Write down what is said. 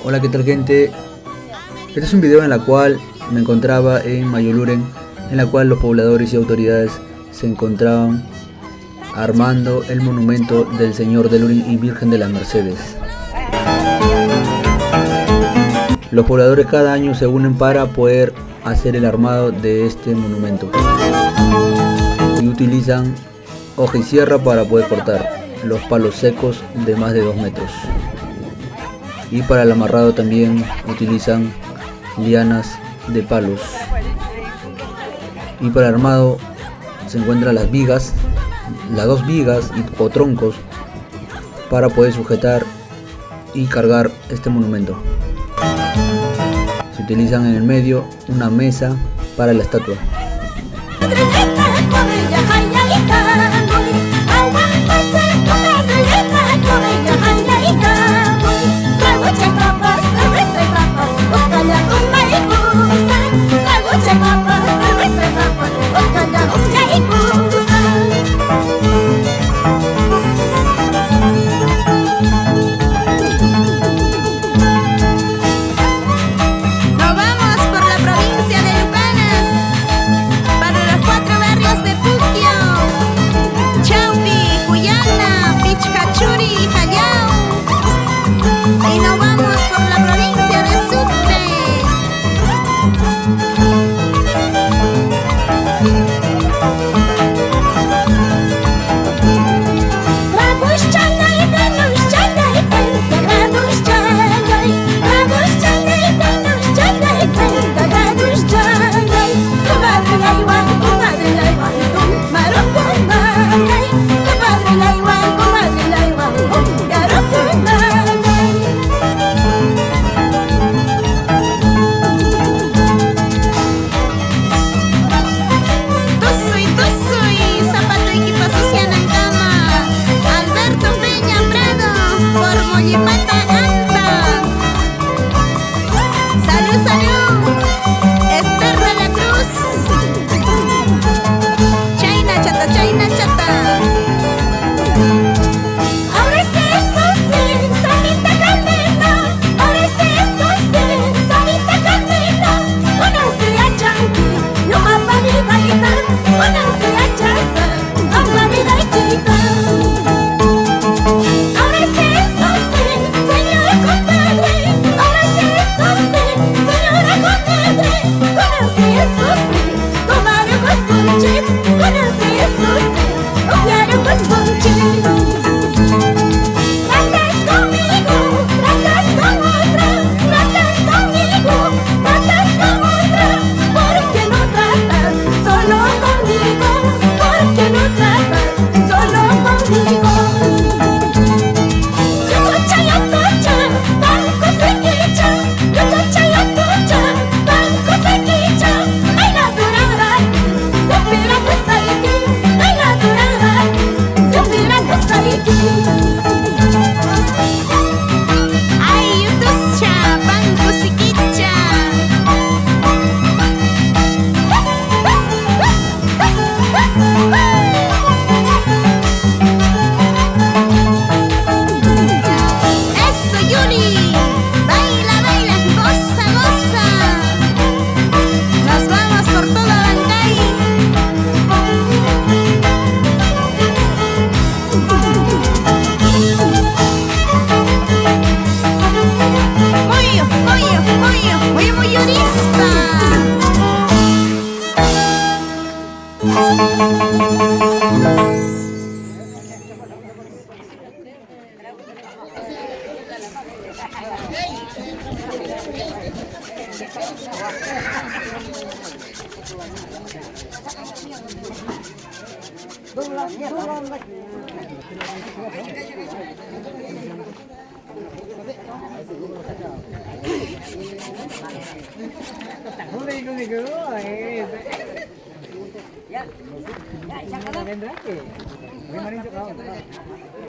Hola, ¿qué tal, gente? Este es un video en la cual me encontraba en Mayoluren, en la cual los pobladores y autoridades se encontraban armando el monumento del Señor de Lurin y Virgen de las Mercedes. Los pobladores cada año se unen para poder hacer el armado de este monumento y utilizan hoja y sierra para poder cortar los palos secos de más de 2 metros, y para el amarrado también utilizan lianas de palos, y para el armado se encuentran las vigas, las 2 vigas o troncos para poder sujetar y cargar este monumento. Se utilizan en el medio una mesa para la estatua. Ya, ya, ya,